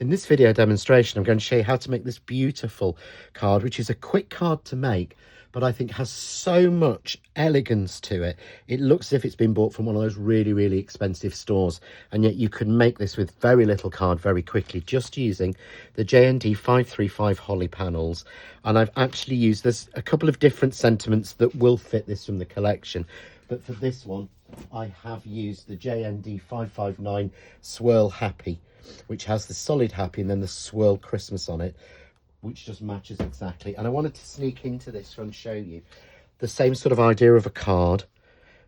In this video demonstration, I'm going to show you how to make this beautiful card, which is a quick card to make, but I think has so much elegance to it. It looks as if it's been bought from one of those really, really expensive stores, and yet you can make this with very little card very quickly, just using the JND535 holly panels. And I've actually used, there's a couple of different sentiments that will fit this from the collection, but for this one, I have used the JND559 Swirl Happy, which has the solid happy and then the swirl Christmas on it, which just matches exactly. And I wanted to sneak into this and show you the same sort of idea of a card,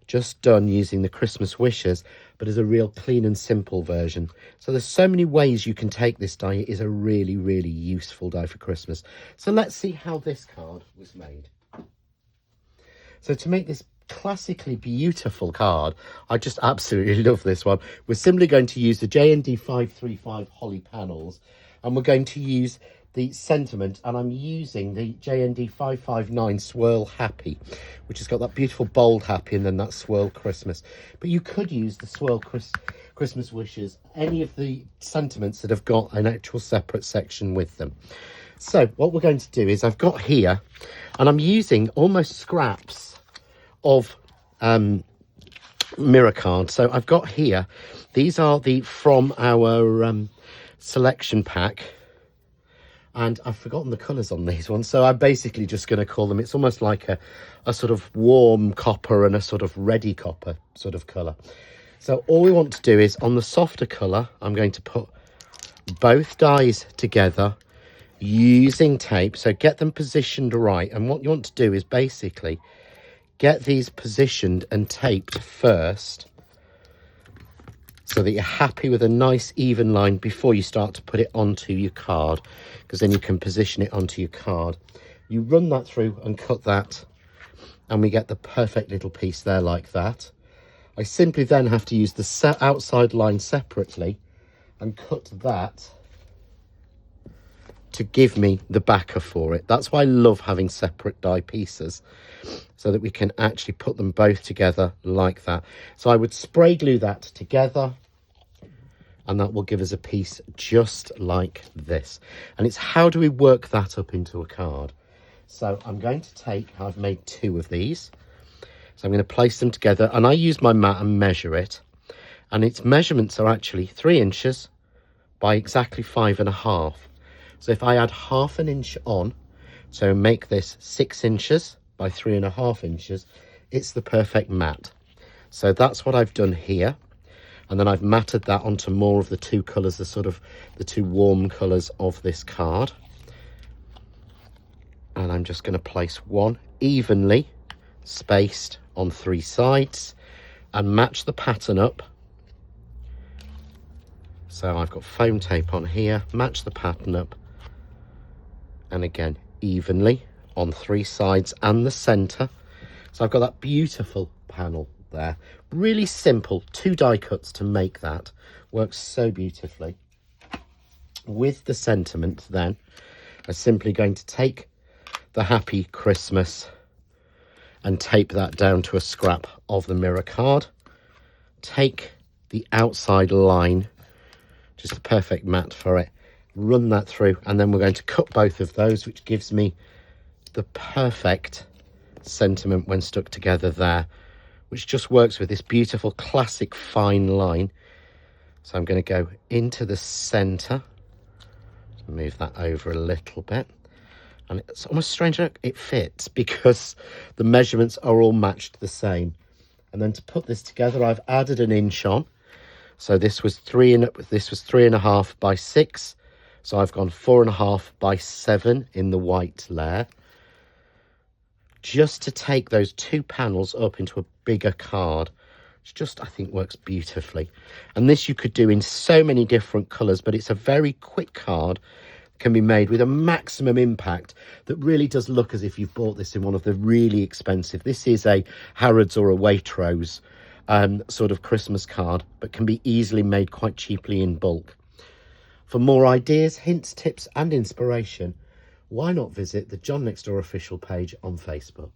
just done using the Christmas wishes, but as a real clean and simple version. So there's so many ways you can take this die. It is a really, really useful die for Christmas. So let's see how this card was made. So to make this classically beautiful card, I just absolutely love this one. We're simply going to use the JND535 holly panels, and we're going to use the sentiment, and I'm using the JND559 Swirl Happy, which has got that beautiful bold happy and then that swirl Christmas. But you could use the swirl Christmas wishes, any of the sentiments that have got an actual separate section with them. So what we're going to do is, I've got here, and I'm using almost scraps of mirror cards. So I've got here, these are the from our selection pack, and I've forgotten the colours on these ones, so I'm basically just going to call them, it's almost like a sort of warm copper and a sort of reddy copper sort of colour. So all we want to do is, on the softer colour, I'm going to put both dies together using tape, so get them positioned right. And what you want to do is basically get these positioned and taped first, so that you're happy with a nice even line before you start to put it onto your card, because then you can position it onto your card. You run that through and cut that, and we get the perfect little piece there like that. I simply then have to use the outside line separately and cut that to give me the backer for it. That's why I love having separate die pieces, so that we can actually put them both together like that. So I would spray glue that together, and that will give us a piece just like this. And it's how do we work that up into a card? So I'm going to take, I've made 2 of these, so I'm going to place them together, and I use my mat and measure it, and its measurements are actually 3 inches by exactly 5.5. So if I add ½ an inch on, so make this 6 inches by 3.5 inches, it's the perfect mat. So that's what I've done here, and then I've matted that onto more of the 2 colours, the sort of the 2 warm colours of this card. And I'm just going to place one evenly spaced on 3 sides and match the pattern up. So I've got foam tape on here, match the pattern up, and again evenly on 3 sides and the center. So I've got that beautiful panel there. Really simple, 2 die cuts to make that. Works so beautifully. With the sentiment then, I'm simply going to take the Happy Christmas and tape that down to a scrap of the mirror card. Take the outside line, just the perfect mat for it, run that through, and then we're going to cut both of those, which gives me the perfect sentiment when stuck together there, which just works with this beautiful classic fine line. So I'm going to go into the center, move that over a little bit, and it's almost strange, it fits because the measurements are all matched the same. And then to put this together, I've added an inch on. So this was 3.5 by 6. So I've gone 4.5 by 7 in the white layer, just to take those 2 panels up into a bigger card, which just, I think, works beautifully. And this you could do in so many different colours, but it's a very quick card, can be made with a maximum impact that really does look as if you've bought this in one of the really expensive, this is a Harrods or a Waitrose sort of Christmas card, but can be easily made quite cheaply in bulk. For more ideas, hints, tips and inspiration, why not visit the John Next Door official page on Facebook?